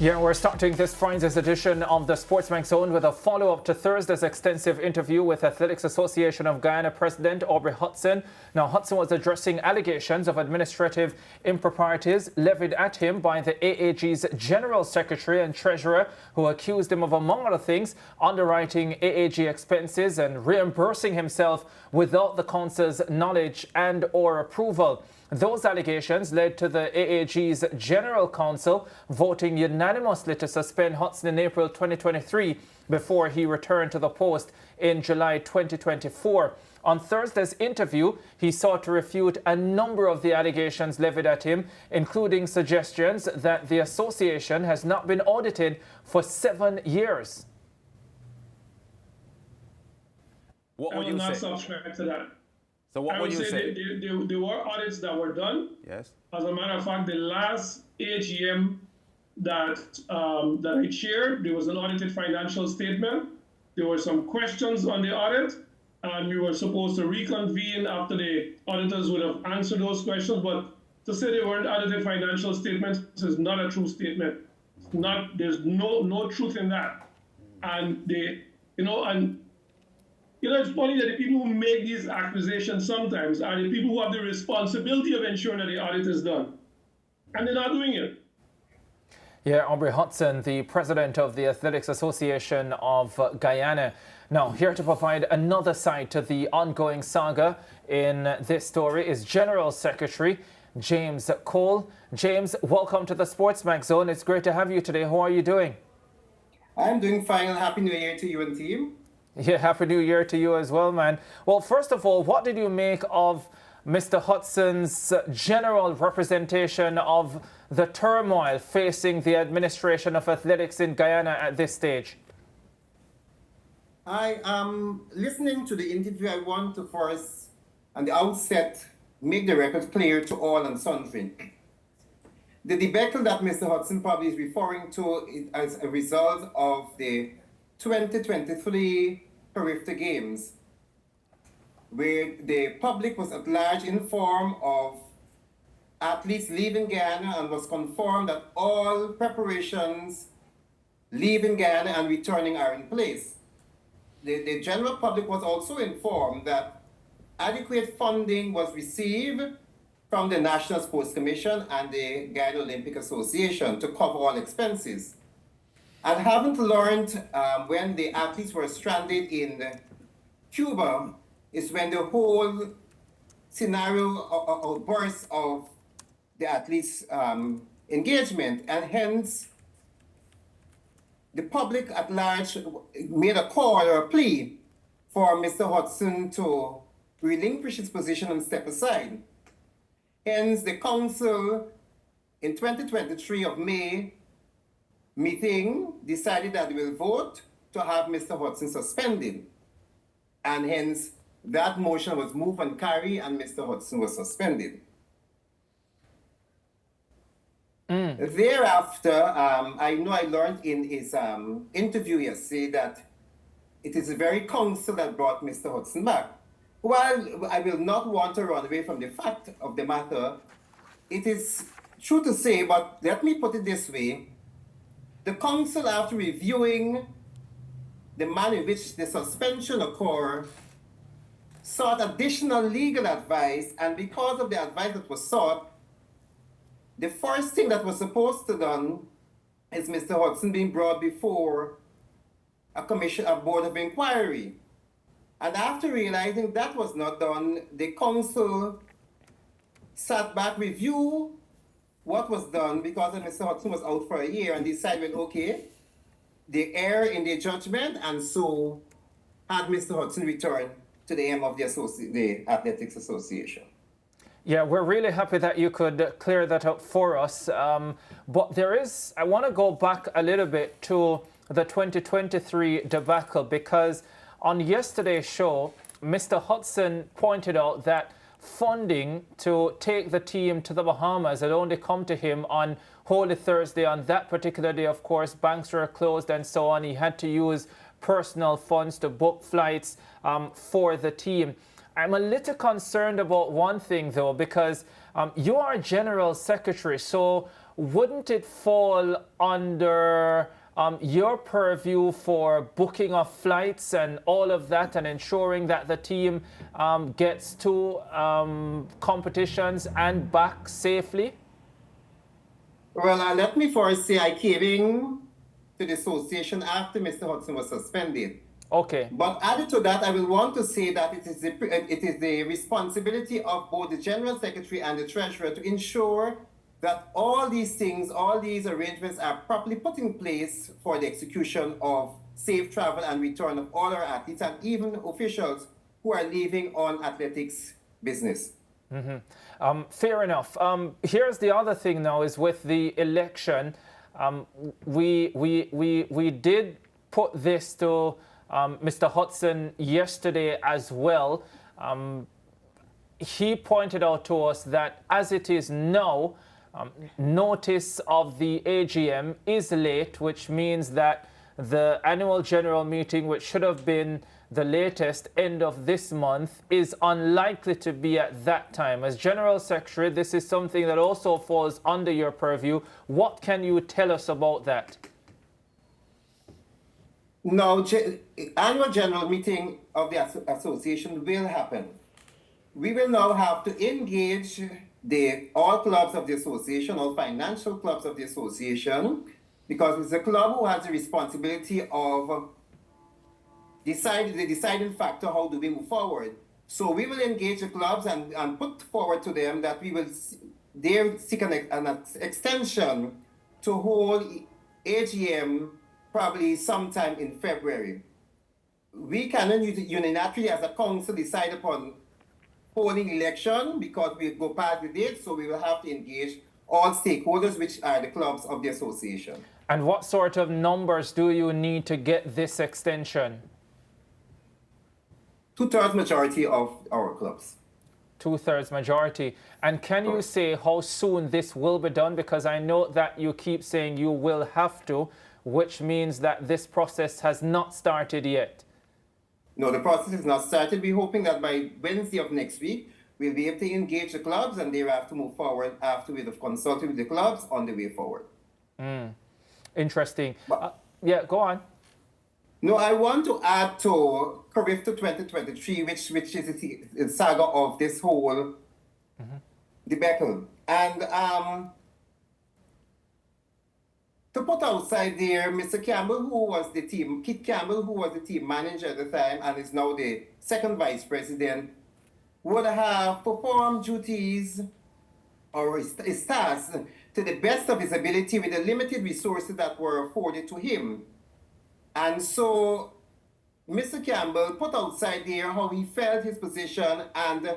Yeah, we're starting this Friday's edition of the SportsMax Zone with a follow-up to Thursday's extensive interview with Athletics Association of Guyana President Aubrey Hutoson. Now, Hutoson was addressing allegations of administrative improprieties levied at him by the AAG's General Secretary and Treasurer, who accused him of, among other things, underwriting AAG expenses and reimbursing himself without the Council's knowledge and or approval. Those allegations led to the AAG's General Council voting unanimously to suspend Hutoson in April 2023 before he returned to the post in July 2024. On Thursday's interview, he sought to refute a number of the allegations levied at him, including suggestions that the association has not been audited for 7 years. What would you say? I will not subscribe to that. So what would you say? There were audits that were done. Yes. As a matter of fact, the last AGM that I chaired, there was an audited financial statement. There were some questions on the audit, and we were supposed to reconvene after the auditors would have answered those questions. But to say they weren't audited financial statements is not a true statement. There's no truth in that. And it's funny that the people who make these accusations sometimes are the people who have the responsibility of ensuring that the audit is done. And they're not doing it. Yeah, Aubrey Hutoson, the president of the Athletics Association of Guyana. Now, here to provide another side to the ongoing saga in this story is General Secretary James Cole. James, welcome to the SportsMax Zone. It's great to have you today. How are you doing? I'm doing fine, and Happy New Year to you and team. Yeah, Happy New Year to you as well, man. Well, first of all, what did you make of Mr. Hutson's general representation of the turmoil facing the administration of athletics in Guyana at this stage? I am listening to the interview. I want to first, at the outset, make the record clear to all and sundry. The debacle that Mr. Hutoson probably is referring to is as a result of the 2023 Peripheral Games, where the public was at large informed of athletes leaving Guyana and was confirmed that all preparations leaving Guyana and returning are in place. The general public was also informed that adequate funding was received from the National Sports Commission and the Guyana Olympic Association to cover all expenses. And haven't learned when the athletes were stranded in Cuba is when the whole scenario or burst of the athletes' engagement, and hence the public at large made a call or a plea for Mr. Hutoson to relinquish his position and step aside. Hence, the council in 2023 of May meeting decided that they will vote to have Mr. Hutoson suspended. And hence, that motion was moved and carried, and Mr. Hutoson was suspended. Thereafter, I know I learned in his interview yesterday that it is the very council that brought Mr. Hutoson back. While I will not want to run away from the fact of the matter, it is true to say, but let me put it this way. The council, after reviewing the manner in which the suspension occurred, sought additional legal advice, and because of the advice that was sought, the first thing that was supposed to be done is Mr. Hutoson being brought before a board of inquiry. And after realizing that was not done, the council sat back, reviewed what was done because Mr. Hutoson was out for a year, and decided, okay, they err in their judgment, and so had Mr. Hutoson return to the aim of the Athletics Association. Yeah, we're really happy that you could clear that up for us. But I want to go back a little bit to the 2023 debacle, because on yesterday's show, Mr. Hutoson pointed out that funding to take the team to the Bahamas had only come to him on Holy Thursday. On that particular day, of course, banks were closed and so on. He had to use personal funds to book flights for the team. I'm a little concerned about one thing, though, because you are General Secretary. So wouldn't it fall under your purview for booking of flights and all of that and ensuring that the team gets to competitions and back safely? Well, let me first say I came in to the association after Mr. Hudson was suspended. Okay. But added to that, I will want to say that it is the responsibility of both the General Secretary and the Treasurer to ensure that all these things, all these arrangements are properly put in place for the execution of safe travel and return of all our athletes and even officials who are leaving on athletics business. Fair enough. Here's the other thing now is with the election, we did put this to Mr. Hudson yesterday as well. He pointed out to us that as it is now, notice of the AGM is late, which means that the annual general meeting, which should have been the latest end of this month, is unlikely to be at that time. As General Secretary, this is something that also falls under your purview. What can you tell us about that? No, annual general meeting of the association will happen. We will now have to engage all clubs of the association, all financial clubs of the association, because it's the club who has the responsibility of the deciding factor, how do we move forward. So we will engage the clubs and put forward to them that we will seek an extension to hold AGM probably sometime in February. We cannot unilaterally as a council decide upon holding election because we go past the date, so we will have to engage all stakeholders, which are the clubs of the association. And what sort of numbers do you need to get this extension? 2/3 majority of our clubs. 2/3 majority. And can you say how soon this will be done? Because I know that you keep saying you will have to, which means that this process has not started yet. No, the process is not started. We're hoping that by Wednesday of next week, we'll be able to engage the clubs and thereafter move forward after we have consulted with the clubs on the way forward. Interesting. Yeah, go on. No, I want to add to Carifta 2023, which is the saga of this whole debacle. And to put outside there, Mr. Campbell, Kit Campbell, who was the team manager at the time and is now the second vice president, would have performed duties or his tasks to the best of his ability with the limited resources that were afforded to him. And so Mr. Campbell put outside there how he felt his position, and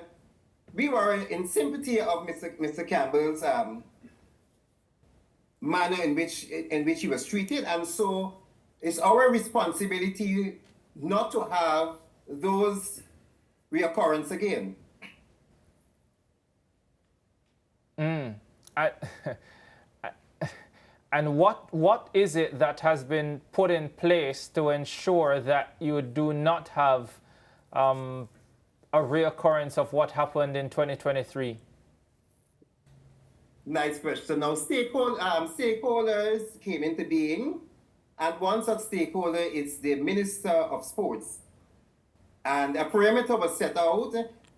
we were in sympathy of Mr. Campbell's manner in which he was treated. And so it's our responsibility not to have those reoccurrence again. And what is it that has been put in place to ensure that you do not have a reoccurrence of what happened in 2023? Nice question. Now, stakeholders came into being, and one such stakeholder is the Minister of Sports. And a perimeter was set out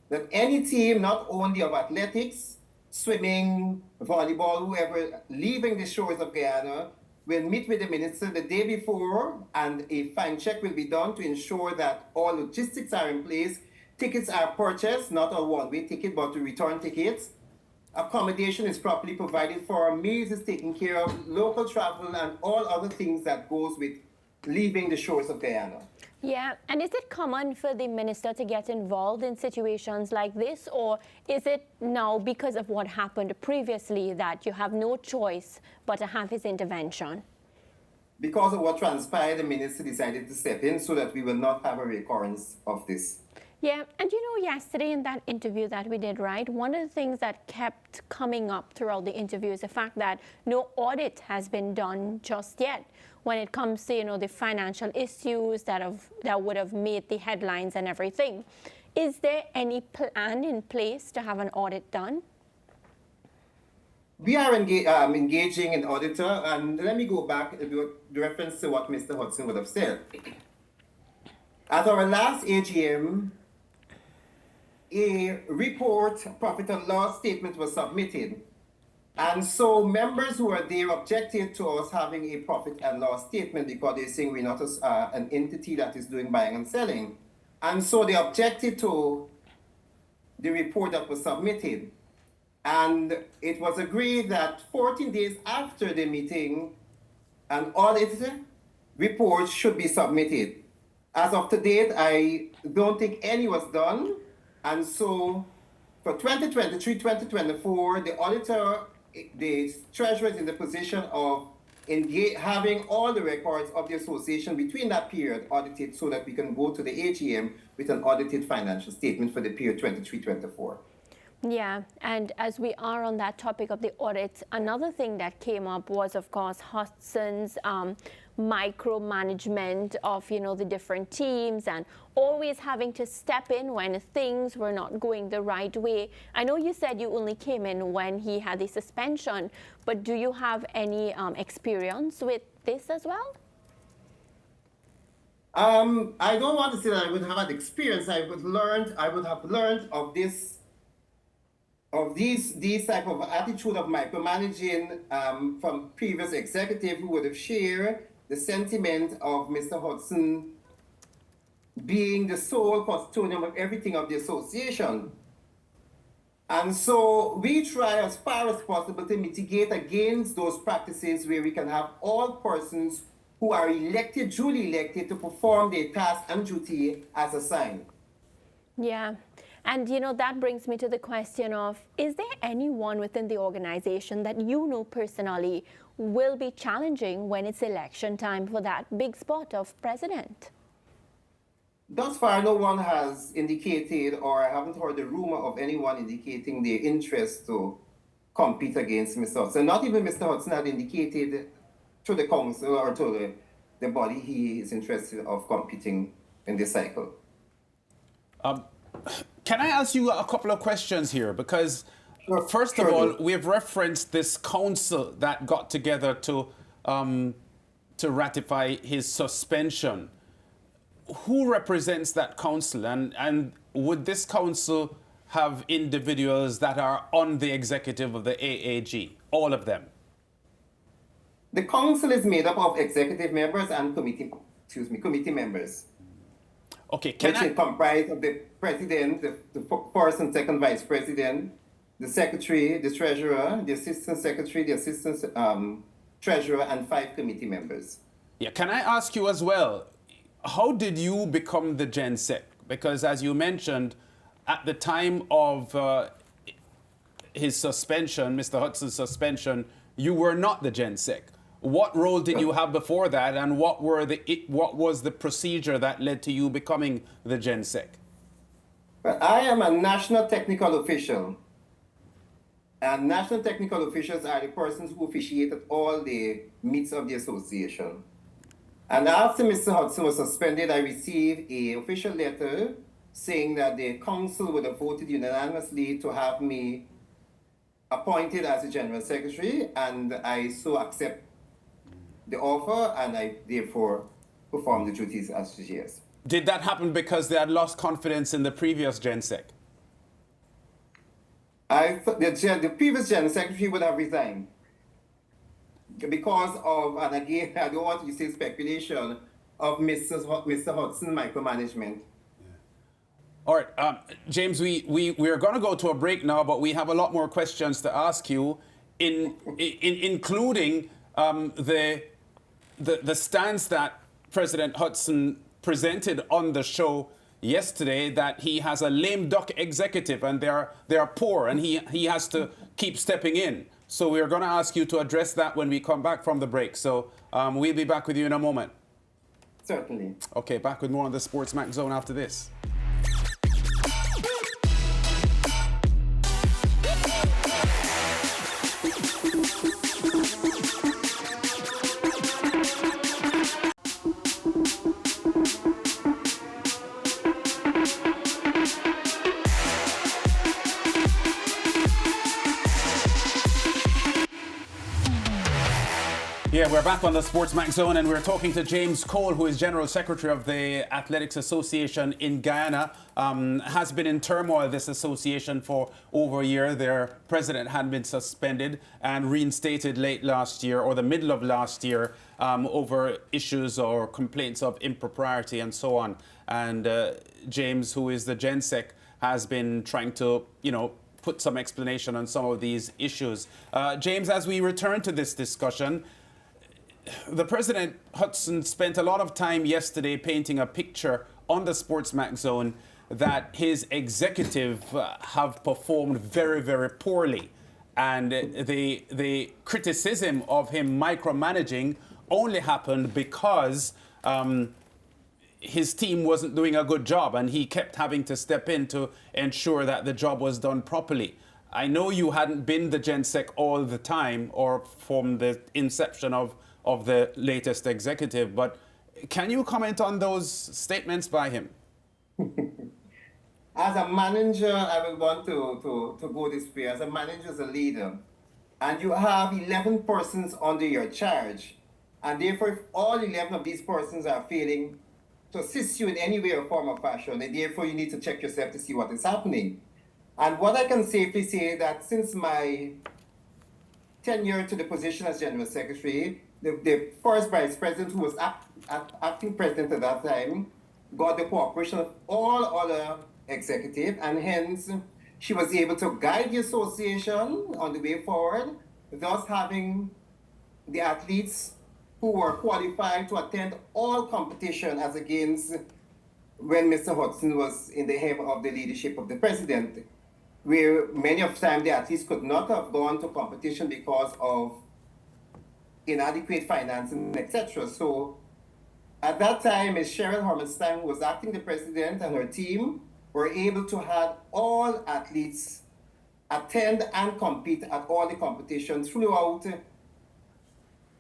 that any team, not only of athletics, swimming, volleyball, whoever, leaving the shores of Guyana, will meet with the minister the day before, and a fine check will be done to ensure that all logistics are in place. Tickets are purchased, not a one-way ticket, but return tickets. Accommodation is properly provided for, meals is taken care of, local travel, and all other things that goes with leaving the shores of Guyana. Yeah, and is it common for the minister to get involved in situations like this, or is it now because of what happened previously that you have no choice but to have his intervention? Because of what transpired, the minister decided to step in so that we will not have a recurrence of this. Yeah, and you know, yesterday in that interview that we did, right, one of the things that kept coming up throughout the interview is the fact that no audit has been done just yet when it comes to, you know, the financial issues that would have made the headlines and everything. Is there any plan in place to have an audit done? we are engaging an auditor, and let me go back with reference to what Mr. Hudson would have said. At our last AGM, a report, profit and loss statement was submitted. And so members who were there objected to us having a profit and loss statement because they're saying we're not an entity that is doing buying and selling. And so they objected to the report that was submitted. And it was agreed that 14 days after the meeting, an audit report should be submitted. As of today, I don't think any was done. And so for 2023-2024, the auditor, the treasurer is in the position of having all the records of the association between that period audited so that we can go to the AGM with an audited financial statement for the period 23-24. Yeah, and as we are on that topic of the audits, another thing that came up was, of course, Hutson's micromanagement of, the different teams and always having to step in when things were not going the right way. I know you said you only came in when he had the suspension, but do you have any experience with this as well? I don't want to say that I would have had experience. I would have learned of this. Of these type of attitude of micromanaging from previous executive who would have shared the sentiment of Mr. Hudson being the sole custodian of everything of the association. And so we try as far as possible to mitigate against those practices where we can have all persons who are elected, duly elected, to perform their task and duty as assigned. Yeah. And, that brings me to the question of, is there anyone within the organization that personally will be challenging when it's election time for that big spot of president? Thus far, no one has indicated, or I haven't heard the rumor of anyone indicating their interest to compete against Mr. Hudson. Not even Mr. Hudson had indicated to the council or to the body he is interested of competing in this cycle. Can I ask you a couple of questions here? Because first of all, we've referenced this council that got together to ratify his suspension. Who represents that council? And would this council have individuals that are on the executive of the AAG? All of them? The council is made up of executive members and committee members. Okay, which comprise of the president, the first and second vice president, the secretary, the treasurer, the assistant secretary, the assistant treasurer, and 5 committee members. Yeah, can I ask you as well, how did you become the GenSec? Because as you mentioned, at the time of his suspension, Mr. Hudson's suspension, you were not the GenSec. What role did you have before that, and what was the procedure that led to you becoming the GenSec? Well, I am a national technical official, and national technical officials are the persons who officiate at all the meets of the association. And after Mr. Hudson was suspended, I received an official letter saying that the council would have voted unanimously to have me appointed as the general secretary, and I so accept the offer, and I therefore perform the duties as GS. Did that happen because they had lost confidence in the previous GenSec? I thought the previous general secretary would have resigned because of, and again, I don't want to say speculation, of Mr. Hudson micromanagement. All right, James, we're going to go to a break now, but we have a lot more questions to ask you, including the stance that President Hudson presented on the show yesterday, that he has a lame duck executive and they are poor and he has to keep stepping in. So we're going to ask you to address that when we come back from the break. So we'll be back with you in a moment. Certainly. Okay, back with more on the SportsMax Zone after this. Yeah, we're back on the SportsMax Zone and we're talking to James Cole, who is General Secretary of the Athletics Association in Guyana. Has been in turmoil, this association, for over a year. Their president had been suspended and reinstated late last year or the middle of last year over issues or complaints of impropriety and so on. And James, who is the GenSec, has been trying to, put some explanation on some of these issues. James, as we return to this discussion, the President, Hutoson, spent a lot of time yesterday painting a picture on the SportsMax Zone that his executive have performed very, very poorly. And the criticism of him micromanaging only happened because his team wasn't doing a good job and he kept having to step in to ensure that the job was done properly. I know you hadn't been the GenSec all the time or from the inception of the latest executive, but can you comment on those statements by him? As a manager, I will want to go this way. As a manager, as a leader, and you have 11 persons under your charge, and therefore if all 11 of these persons are failing to assist you in any way or form or fashion, and therefore you need to check yourself to see what is happening. And what I can safely say that since my tenure to the position as General Secretary, the first Vice President, who was acting President at that time, got the cooperation of all other executives, and hence she was able to guide the association on the way forward, thus having the athletes who were qualified to attend all competition as against when Mr. Hutoson was in the head of the leadership of the President, where many of the time the athletes could not have gone to competition because of inadequate financing, etc. So at that time, Ms. Sharon Hormanstein, who was acting the president, and her team were able to have all athletes attend and compete at all the competitions throughout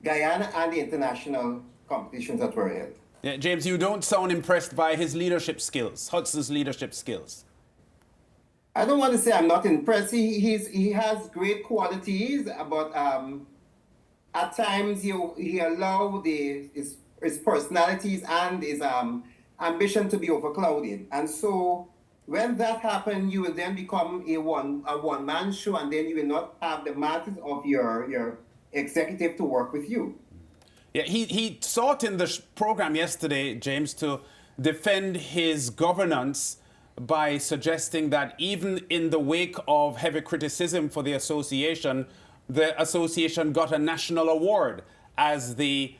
Guyana and the international competitions that were held. Yeah, James, you don't sound impressed by his leadership skills, Hutson's leadership skills. I don't want to say I'm not impressed. He has great qualities, but at times he allowed his personalities and his ambition to be overclouded. And so when that happens, you will then become a one-man show, and then you will not have the masses of your executive to work with you. Yeah, he sought in the program yesterday, James, to defend his governance by suggesting that even in the wake of heavy criticism for the association got a national award as the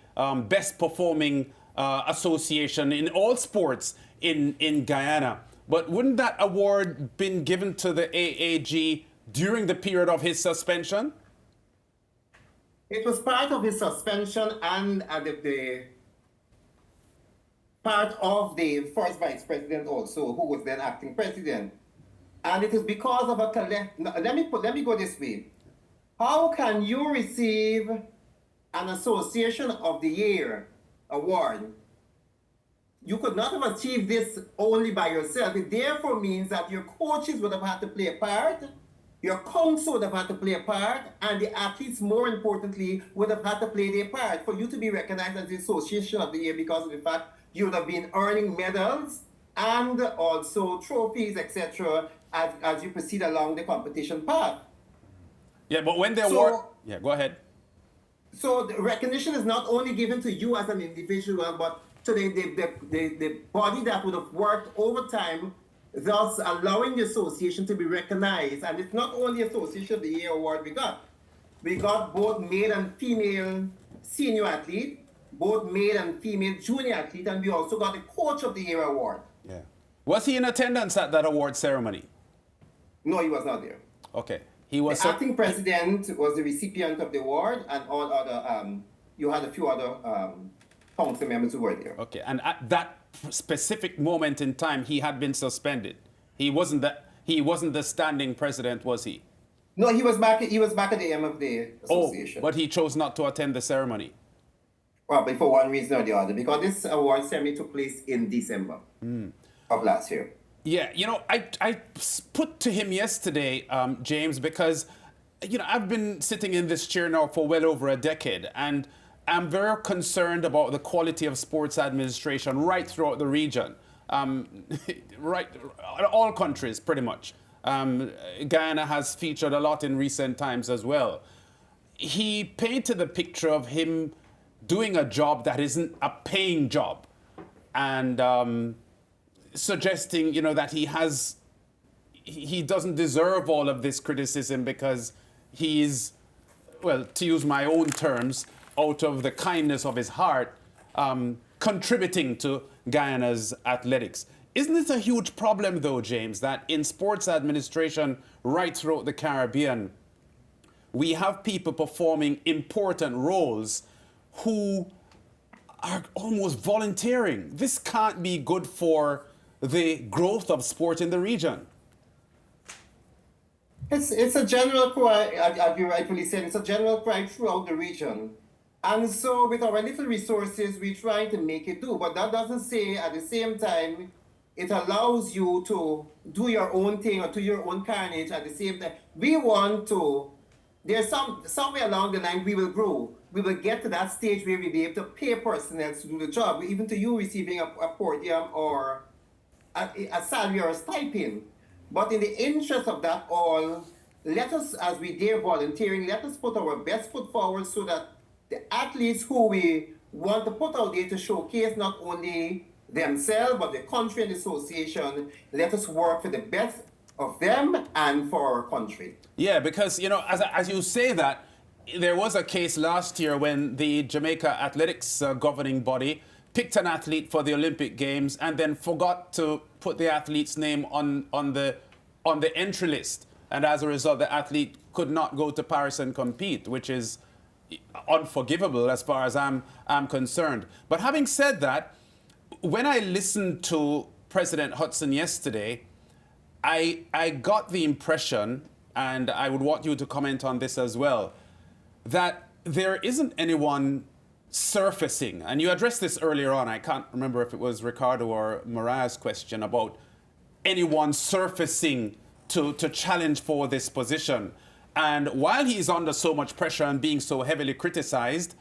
best performing association in all sports in Guyana. But wouldn't that award been given to the AAG during the period of his suspension? It was part of his suspension and the part of the first vice president also, who was then acting president. And it is because of let me go this way. How can you receive an Association of the Year award? You could not have achieved this only by yourself. It therefore means that your coaches would have had to play a part, your council would have had to play a part, and the athletes, more importantly, would have had to play their part for you to be recognized as the Association of the Year, because of the fact you would have been earning medals and also trophies, etc., as you proceed along the competition path. Yeah, but when the award... Yeah, go ahead. So the recognition is not only given to you as an individual, but to the body that would have worked over time, thus allowing the association to be recognized. And it's not only Association of the Year award we got. We got both male and female senior athlete, both male and female junior athlete, and we also got the Coach of the Year award. Yeah. Was he in attendance at that award ceremony? No, he was not there. Okay. He was the acting president was the recipient of the award, and all other, you had a few other council members who were there. Okay, and at that specific moment in time, he had been suspended. He wasn't the standing president, was he? No, he was back at the end of the association. Oh, but he chose not to attend the ceremony. Probably for one reason or the other, because this award ceremony took place in December of last year. Yeah, I put to him yesterday, James, because, I've been sitting in this chair now for well over a decade, and I'm very concerned about the quality of sports administration right throughout the region, right, all countries pretty much. Guyana has featured a lot in recent times as well. He painted the picture of him doing a job that isn't a paying job, and suggesting, that he doesn't deserve all of this criticism because he's, well, to use my own terms, out of the kindness of his heart, contributing to Guyana's athletics. Isn't it a huge problem, though, James, that in sports administration right throughout the Caribbean, we have people performing important roles who are almost volunteering? This can't be good for the growth of sport in the region. It's a general cry, as you rightfully said, it's a general cry throughout the region. And so with our little resources, we try to make it do. But that doesn't say at the same time, it allows you to do your own thing or do your own carnage at the same time. We want to, there's somewhere along the line we will grow. We will get to that stage where we'll be able to pay personnel to do the job, even to you receiving a per diem or a salary or a stipend. But in the interest of that all, let us, as we dare volunteering, let us put our best foot forward so that the athletes who we want to put out there to showcase not only themselves, but the country and the association, let us work for the best of them and for our country. Yeah, because, as you say that, there was a case last year when the Jamaica Athletics governing body picked an athlete for the Olympic Games and then forgot to put the athlete's name on the entry list. And as a result, the athlete could not go to Paris and compete, which is unforgivable as far as I'm concerned. But having said that, when I listened to President Hutoson yesterday, I got the impression, and I would want you to comment on this as well, that there isn't anyone surfacing. And you addressed this earlier on. I can't remember if it was Ricardo or Mariah's question about anyone surfacing to challenge for this position. And while he's under so much pressure and being so heavily criticized,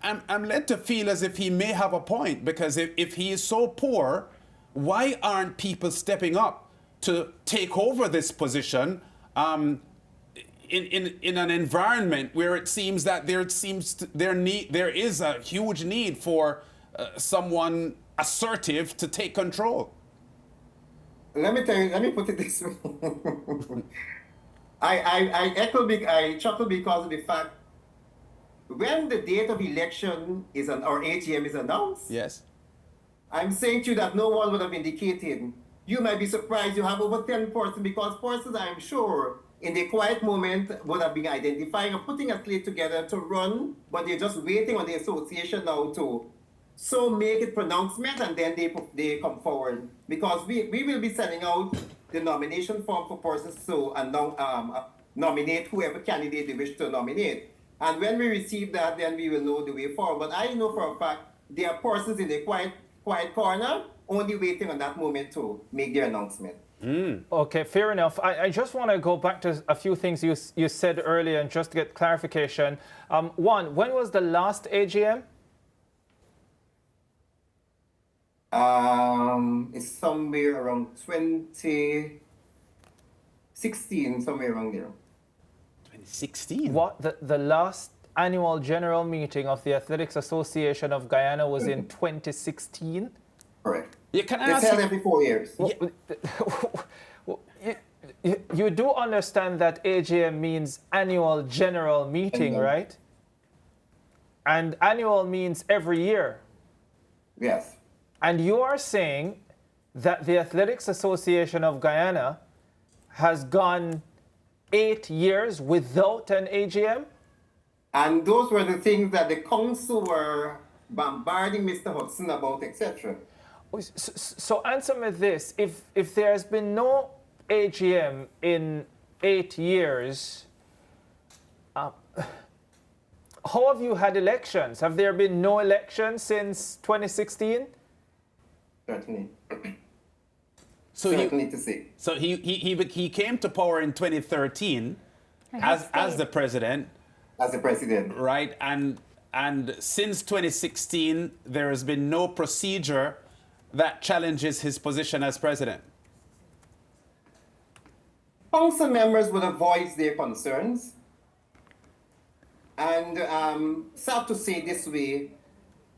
I'm led to feel as if he may have a point, because if he is so poor, why aren't people stepping up to take over this position in an environment where it seems that there is a huge need for someone assertive to take control? Let me put it this way. I chuckle because of the fact when the date of election or AGM is announced. Yes. I'm saying to you that no one would have indicated. You might be surprised you have over 10 persons, because persons I'm sure in the quiet moment would have been identifying or putting a slate together to run, but they're just waiting on the association now to make it pronouncement, and then they come forward, because we will be sending out the nomination form for persons to nominate whoever candidate they wish to nominate. And when we receive that, then we will know the way forward. But I know for a fact there are persons in the quiet corner only waiting on that moment to make their announcement. Okay, fair enough. I just want to go back to a few things you said earlier and just to get clarification. One, when was the last AGM? It's somewhere around 2016, somewhere around there. 2016? What? The last annual general meeting of the Athletics Association of Guyana was in 2016? Correct. Yeah, can I It's ask held you? every 4 years. You do understand that AGM means annual general meeting, right? And annual means every year. Yes. And you are saying that the Athletics Association of Guyana has gone 8 years without an AGM? And those were the things that the council were bombarding Mr. Hutoson about, etc. So answer me this. If there has been no AGM in 8 years, how have you had elections? Have there been no elections since 2016? Certainly. So Certainly to see. So he came to power in 2013 as the president. As the president. Right, and And since 2016, there has been no procedure that challenges his position as president. Council members would have voiced their concerns. And sad to say this way,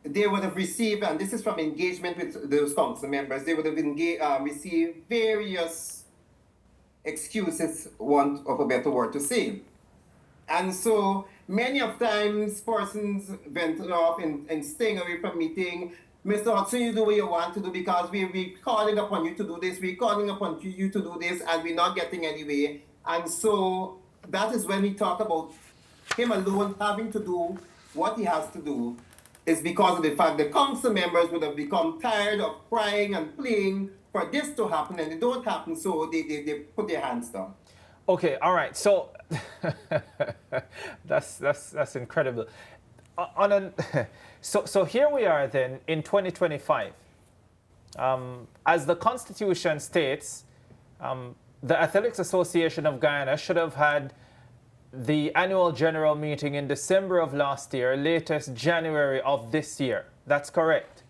they would have received, and this is from engagement with those council members, they would have received various excuses, want of a better word to say. And so many of times persons went off and staying away from meeting. Mr. Hudson, you do what you want to do because we're calling upon you to do this, we're calling upon you to do this, and we're not getting anywhere. And so that is when we talk about him alone having to do what he has to do, is because of the fact that council members would have become tired of crying and pleading for this to happen, and it don't happen, so they put their hands down. Okay, all right. So that's incredible. So here we are then in 2025. As the Constitution states, the Athletics Association of Guyana should have had the annual general meeting in December of last year, latest January of this year. That's correct?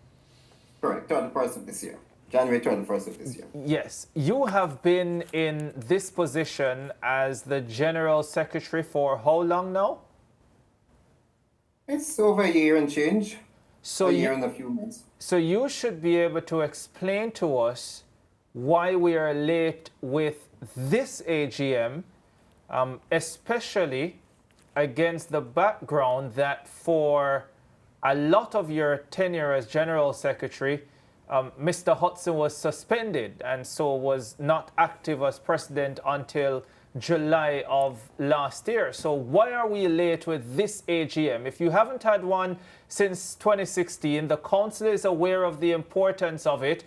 Correct, 31st of this year. January 31st of this year. Yes. You have been in this position as the General Secretary for how long now? It's over a year and change. So a year and a few months. So you should be able to explain to us why we are late with this AGM, especially against the background that for a lot of your tenure as General Secretary, Mr. Hudson was suspended and so was not active as president until July of last year. So why are we late with this AGM? If you haven't had one since 2016, the council is aware of the importance of it.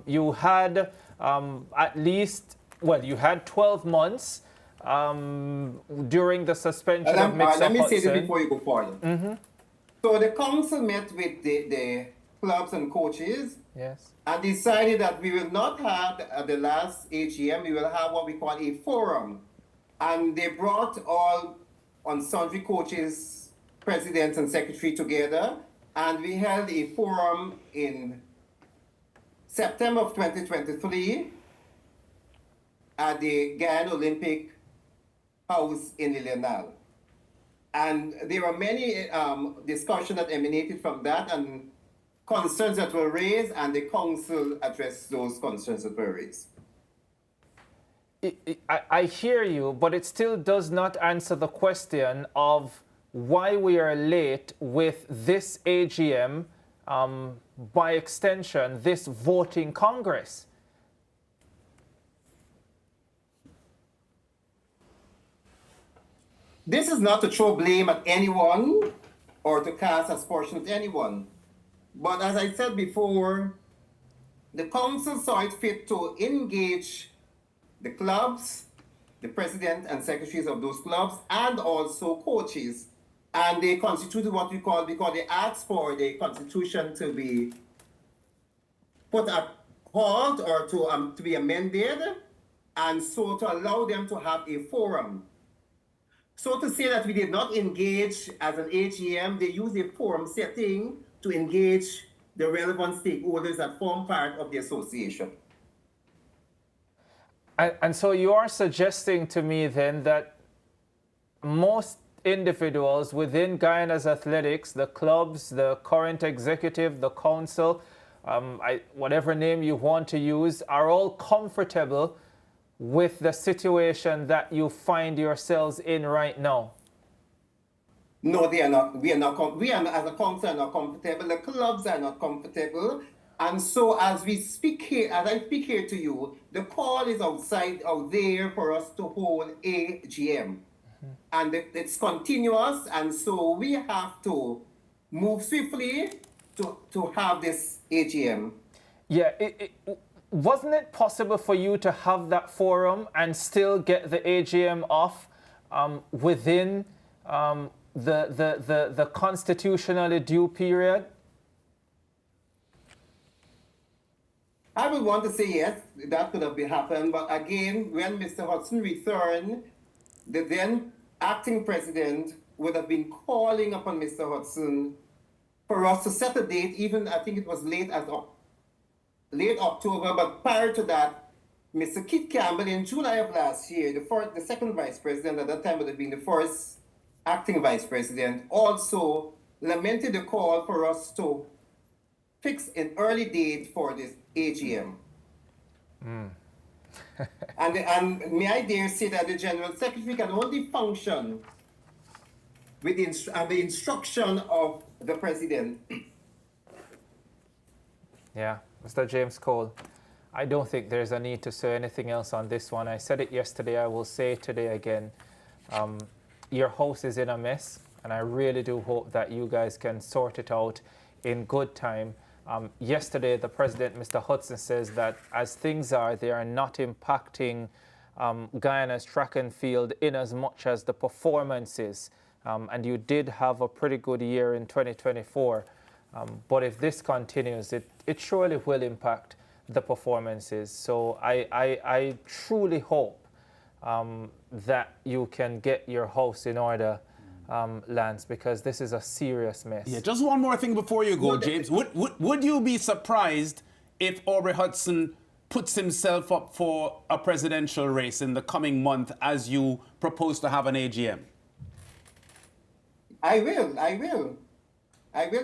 You had at least, well, you had 12 months during the suspension of Mr. Hudson. Let me say this before you go forward. So the council met with the clubs and coaches, yes, and decided that we will not have at the last AGM, we will have what we call a forum. And they brought all on sundry coaches, presidents and secretary together, and we held a forum in September of 2023 at the Guyana Olympic House in Lilienal. And there were many discussions that emanated from that and concerns that were raised, and the council addressed those concerns that were raised. I hear you, but it still does not answer the question of why we are late with this AGM, by extension, this voting Congress. This is not to throw blame at anyone or to cast aspersion at anyone. But as I said before, the council saw it fit to engage the clubs, the president and secretaries of those clubs, and also coaches. And they constituted what we call, they asked for the constitution to be put at halt or to be amended, and so to allow them to have a forum. So to say that we did not engage as an AGM, they used a forum setting to engage the relevant stakeholders that form part of the association. And so you are suggesting to me then that most individuals within Guyana's athletics, the clubs, the current executive, the council, whatever name you want to use, are all comfortable with the situation that you find yourselves in right now? No, they are not. We are as a council are not comfortable. The clubs are not comfortable. And so as we speak here, as I speak here to you, the call is out there for us to hold AGM. And it's continuous, and so we have to move swiftly to have this AGM. Yeah, wasn't it possible for you to have that forum and still get the AGM off within the constitutionally due period? I would want to say yes, that could have happened. But again, when Mr. Hudson returned, the then acting president would have been calling upon Mr. Hudson for us to set a date, even I think it was late October, but prior to that, Mr. Kit Campbell in July of last year, the second vice president at that time would have been the first acting vice president, also lamented the call for us to fix an early date for this AGM. And may I dare say that the General Secretary can only function with the instruction of the President. Yeah, Mr. James Cole, I don't think there's a need to say anything else on this one. I said it yesterday, I will say it today again. Your house is in a mess, and I really do hope that you guys can sort it out in good time. Yesterday, the President, Mr. Hudson, says that as things are, they are not impacting Guyana's track and field in as much as the performances. And you did have a pretty good year in 2024. But if this continues, it surely will impact the performances. So I truly hope that you can get your house in order, Lance, because this is a serious mess. Yeah, just one more thing before you go, James. Would you be surprised if Aubrey Hudson puts himself up for a presidential race in the coming month as you propose to have an AGM? I will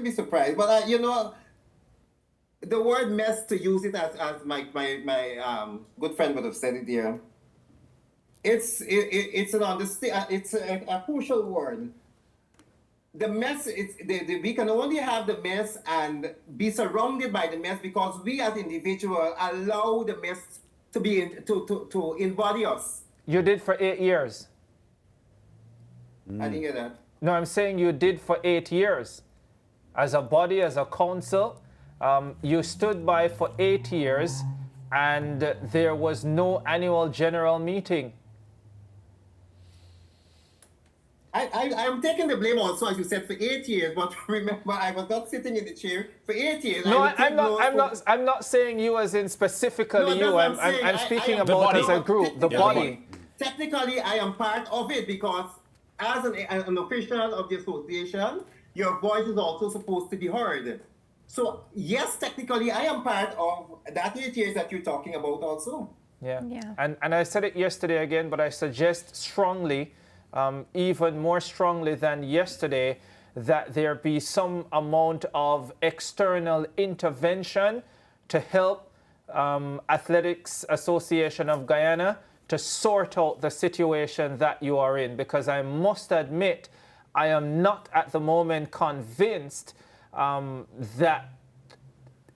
be surprised. But, the word mess, to use it as my good friend would have said it here, it's a crucial word. The mess, we can only have the mess and be surrounded by the mess because we as individuals allow the mess to embody us. You did for 8 years. I didn't get that. No, I'm saying you did for 8 years. As a body, as a council, you stood by for 8 years and there was no annual general meeting. I'm taking the blame also, as you said, for 8 years, but remember, I was not sitting in the chair for 8 years. No, I'm not saying you as in specifically you. I'm speaking about as a group, the body. Technically, I am part of it because as an official of the association, your voice is also supposed to be heard. So, yes, technically, I am part of that 8 years that you're talking about also. Yeah. And I said it yesterday again, but I suggest strongly, even more strongly than yesterday, that there be some amount of external intervention to help Athletics Association of Guyana to sort out the situation that you are in, because I must admit, I am not at the moment convinced that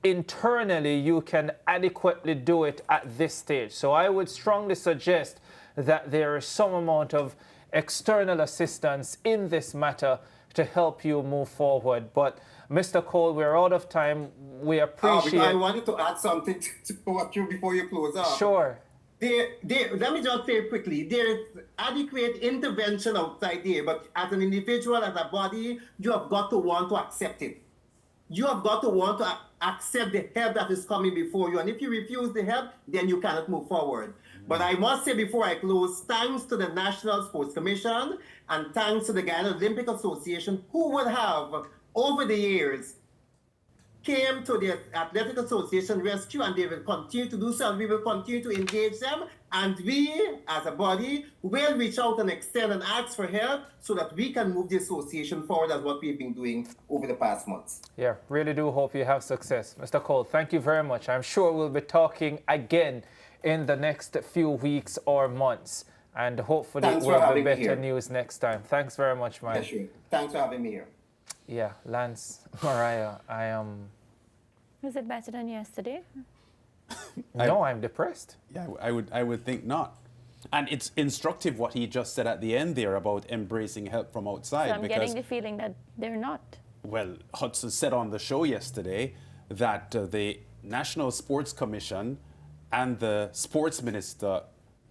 internally you can adequately do it at this stage. So I would strongly suggest that there is some amount of external assistance in this matter to help you move forward. But Mr. Cole, we're out of time. We appreciate... I wanted to add something to what you before you close up. Sure. Let me just say quickly, there is adequate intervention outside there, but as an individual, as a body, you have got to want to accept it. You have got to want to accept the help that is coming before you. And if you refuse the help, then you cannot move forward. But I must say before I close, thanks to the National Sports Commission and thanks to the Guyana Olympic Association, who would have, over the years, came to the Athletic Association rescue, and they will continue to do so, and we will continue to engage them, and we, as a body, will reach out and extend and ask for help so that we can move the association forward as what we've been doing over the past months. Yeah, really do hope you have success. Mr. Cole, thank you very much. I'm sure we'll be talking again in the next few weeks or months, and hopefully we'll be better news next time. Thanks very much, man. Yeah, sure. Thanks for having me here. Yeah, Lance, Mariah, I am... Was it better than yesterday? No, I'm depressed. Yeah, I would think not. And it's instructive what he just said at the end there about embracing help from outside. So I'm getting the feeling that they're not. Well, Hudson said on the show yesterday that the National Sports Commission and the Sports Minister,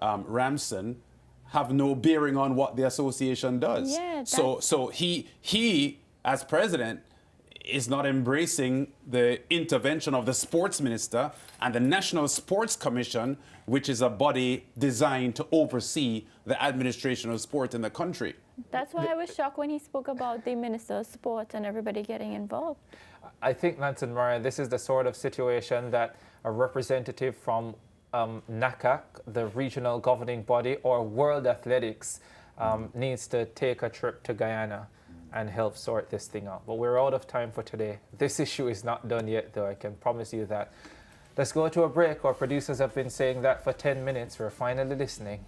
Ramson, have no bearing on what the association does. Yeah, so he, as president, is not embracing the intervention of the sports minister and the National Sports Commission, which is a body designed to oversee the administration of sport in the country. That's why I was shocked when he spoke about the Minister of Sport and everybody getting involved. I think, Lance and Mariah, this is the sort of situation that a representative from NACAC, the regional governing body, or World Athletics needs to take a trip to Guyana and help sort this thing out. But we're out of time for today. This issue is not done yet, though, I can promise you that. Let's go to a break. Our producers have been saying that for 10 minutes. We're finally listening.